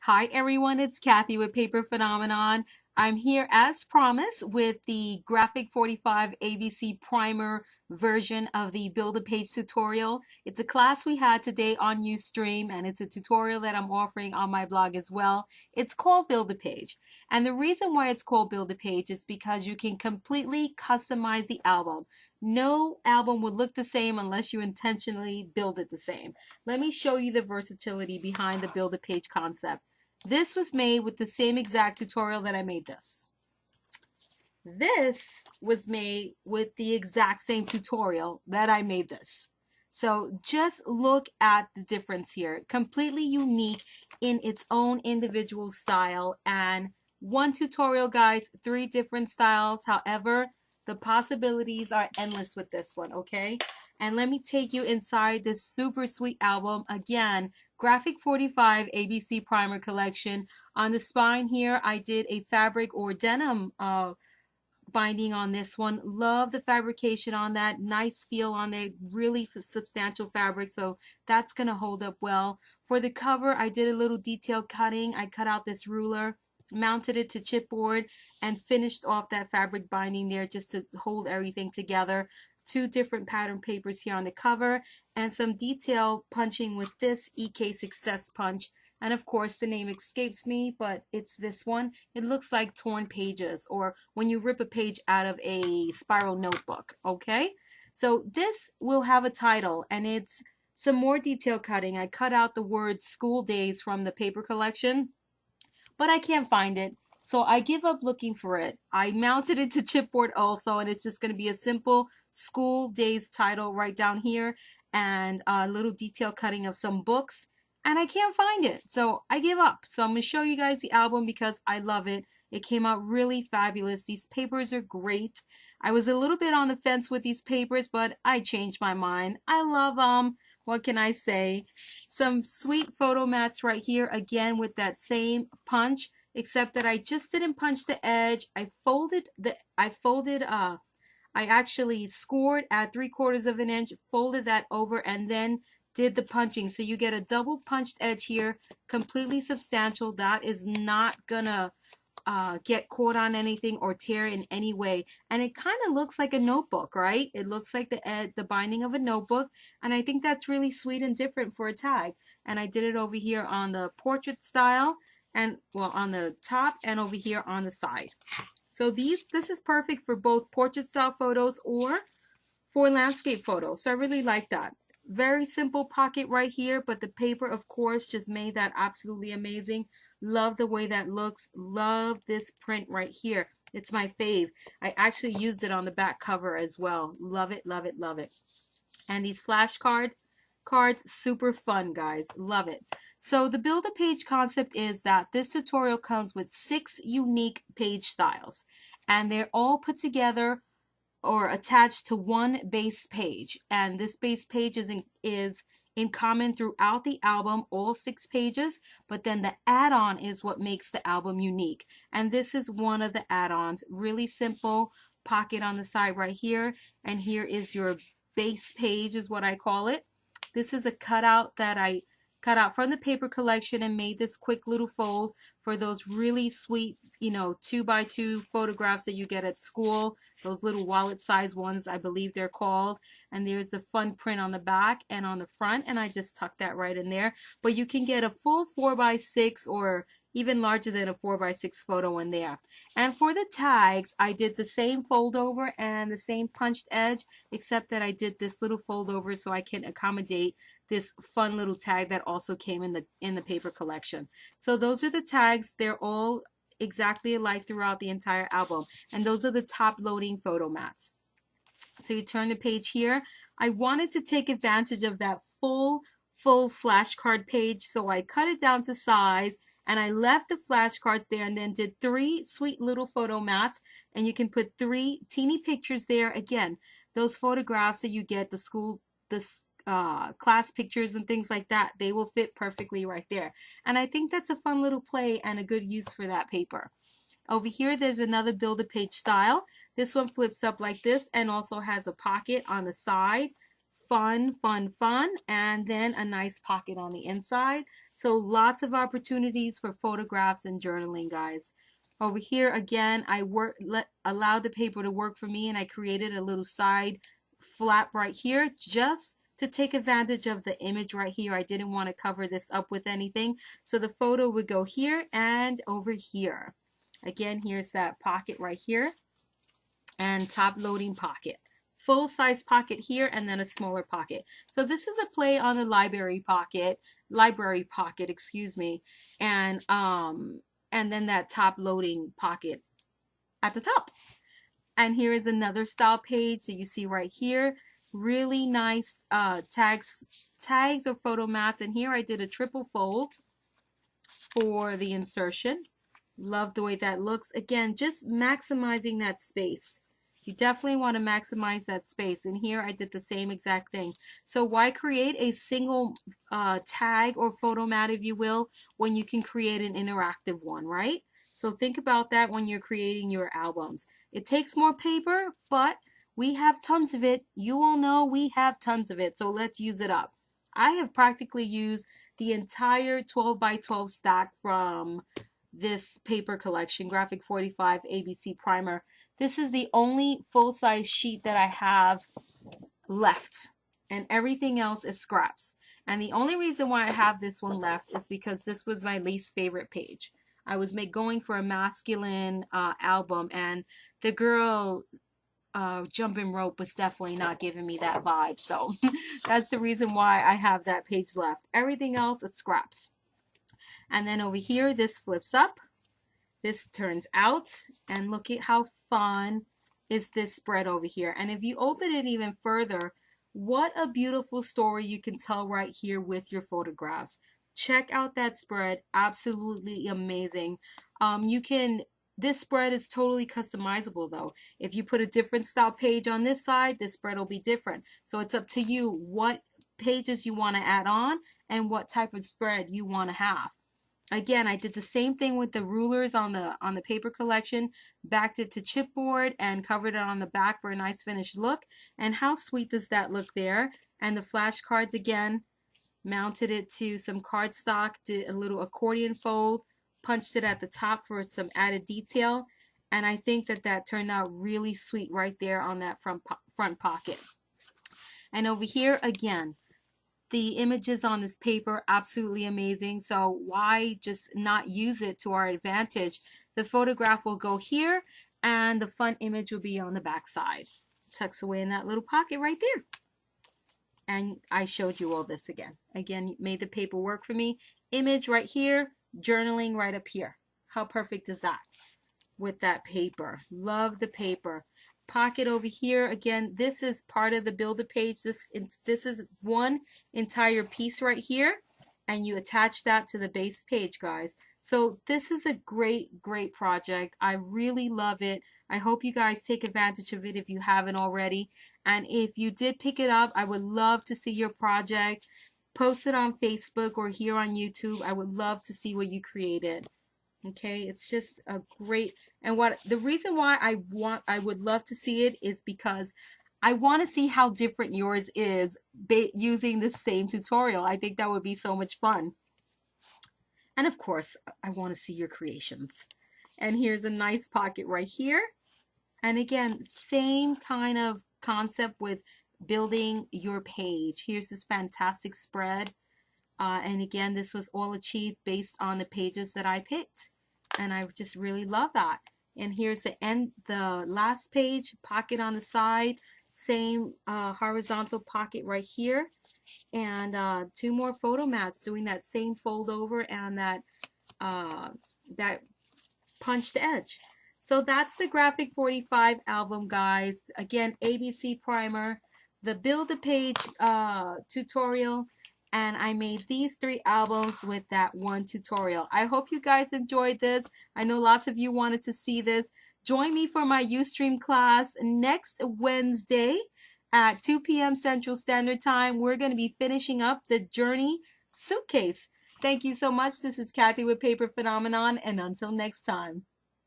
Hi everyone, it's Kathy with Paper Phenomenon. I'm here as promised with the Graphic45 ABC Primer version of the Build a Page tutorial. It's a class we had today on Ustream, and it's a tutorial that I'm offering on my blog as well. It's called Build a Page. And the reason why it's called Build a Page is because you can completely customize the album. No album would look the same unless you intentionally build it the same. Let me show you the versatility behind the Build a Page concept. This was made with the same exact tutorial that I made this. This was made with the exact same tutorial that I made this. So just look at the difference here. Completely unique in its own individual style. And one tutorial, guys, 3 different styles. However, the possibilities are endless with this one, okay? And let me take you inside this super sweet album. Again, Graphic45 ABC Primer Collection. On the spine here, I did a fabric or denim binding on this one. Love the fabrication on that. Nice feel on it. Really substantial fabric, so that's going to hold up well. For the cover, I did a little detail cutting. I cut out this ruler, mounted it to chipboard, and finished off that fabric binding there just to hold everything together. 2 different pattern papers here on the cover, and some detail punching with this EK Success punch. And of course, the name escapes me, but it's this one. It looks like torn pages, or when you rip a page out of a spiral notebook, okay? So this will have a title, and it's some more detail cutting. I cut out the word school days from the paper collection, but I can't find it. So I give up looking for it. I mounted it to chipboard also, and it's just going to be a simple school days title right down here, and a little detail cutting of some books, and I can't find it. So I give up. So I'm going to show you guys the album because I love it. It came out really fabulous. These papers are great. I was a little bit on the fence with these papers, but I changed my mind. I love them. What can I say? Some sweet photo mats right here, again with that same punch, except that I just didn't punch the edge. I actually scored at 3/4 of an inch, folded that over, and then did the punching. So you get a double punched edge here, completely substantial. That is not gonna get caught on anything or tear in any way. And it kind of looks like a notebook, right? It looks like the binding of a notebook, and I think that's really sweet and different for a tag. And I did it over here on the portrait style, and well, on the top, and over here on the side. So this is perfect for both portrait style photos or for landscape photos. So I really like that. Very simple pocket right here, but the paper, of course, just made that absolutely amazing. Love the way that looks. Love this print right here. It's my fave. I actually used it on the back cover as well. Love it, love it, love it. And these cards, super fun, guys. Love it. So the Build a Page concept is that this tutorial comes with 6 unique page styles, and they're all put together or attached to one base page, and this base page is in common throughout the album, all 6 pages, but then the add-on is what makes the album unique, and this is one of the add-ons. Really simple pocket on the side right here, and here is your base page is what I call it. This is a cutout that I cut out from the paper collection and made this quick little fold for those really sweet, 2x2 photographs that you get at school, those little wallet size ones, I believe they're called. And there's the fun print on the back and on the front, and I just tucked that right in there. But you can get a full 4x6 or even larger than a 4x6 photo in there. And for the tags, I did the same fold over and the same punched edge, except that I did this little fold over so I can accommodate this fun little tag that also came in the paper collection. So those are the tags. They're all exactly alike throughout the entire album, and those are the top loading photo mats. So you turn the page here. I wanted to take advantage of that full flashcard page, so I cut it down to size, and I left the flashcards there, and then did 3 sweet little photo mats, and you can put 3 teeny pictures there. Again, those photographs that you get, class pictures and things like that, they will fit perfectly right there. And I think that's a fun little play and a good use for that paper. Over here, there's another Build a Page style. This one flips up like this and also has a pocket on the side. Fun, fun, fun. And then a nice pocket on the inside. So lots of opportunities for photographs and journaling, guys. Over here again, I allowed the paper to work for me, and I created a little side flap right here just to take advantage of the image right here. I didn't want to cover this up with anything, so the photo would go here and over here. Again, here's that pocket right here and top loading pocket. Full size pocket here and then a smaller pocket. So this is a play on the library pocket, excuse me, and then that top loading pocket at the top. And here is another style page that you see right here. Really nice tags or photo mats. And here I did a triple fold for the insertion. Love the way that looks. Again, just maximizing that space. You definitely want to maximize that space. And here I did the same exact thing. So why create a single tag or photo mat, if you will, when you can create an interactive one, right? So think about that when you're creating your albums. It takes more paper, but we have tons of it. You all know we have tons of it, so let's use it up. I have practically used the entire 12 by 12 stack from this paper collection, Graphic45 ABC Primer. This is the only full-size sheet that I have left, and everything else is scraps. And the only reason why I have this one left is because this was my least favorite page. I was going for a masculine album, and the girl jumping rope was definitely not giving me that vibe. So that's the reason why I have that page left. Everything else is scraps. And then over here, this flips up. This turns out, and look at how fun is this spread over here. And if you open it even further, what a beautiful story you can tell right here with your photographs. Check out that spread. Absolutely amazing. This spread is totally customizable though. If you put a different style page on this side, this spread will be different. So it's up to you what pages you want to add on and what type of spread you want to have. Again, I did the same thing with the rulers on the paper collection, backed it to chipboard and covered it on the back for a nice finished look. And how sweet does that look there? And the flashcards, again, mounted it to some cardstock, did a little accordion fold, punched it at the top for some added detail. And I think that turned out really sweet right there on that front pocket. And over here, again, the images on this paper, absolutely amazing. So why just not use it to our advantage? The photograph will go here and the fun image will be on the back side. Tucks away in that little pocket right there. And I showed you all this again. Again, made the paper work for me. Image right here, journaling right up here. How perfect is that with that paper? Love the paper. Pocket over here. Again, this is part of the Builder page. This is one entire piece right here, and you attach that to the base page, guys. So this is a great project. I really love it. I hope you guys take advantage of it if you haven't already. And if you did pick it up, I would love to see your project. Post it on Facebook or here on YouTube. I would love to see what you created. Okay, it's just a great, and the reason why I would love to see it is because I want to see how different yours is using the same tutorial. I think that would be so much fun. And of course, I want to see your creations. And here's a nice pocket right here. And again, same kind of concept with building your page. Here's this fantastic spread. And again, this was all achieved based on the pages that I picked. And I just really love that. And here's the last page, pocket on the side, same horizontal pocket right here. And two more photo mats doing that same fold over and that punched edge. So that's the Graphic45 album, guys. Again, ABC Primer, the Build a Page tutorial, and I made these 3 albums with that one tutorial. I hope you guys enjoyed this. I know lots of you wanted to see this. Join me for my Ustream class next Wednesday at 2 p.m. Central Standard Time. We're going to be finishing up the Journey suitcase. Thank you so much. This is Kathy with Paper Phenomenon, and until next time.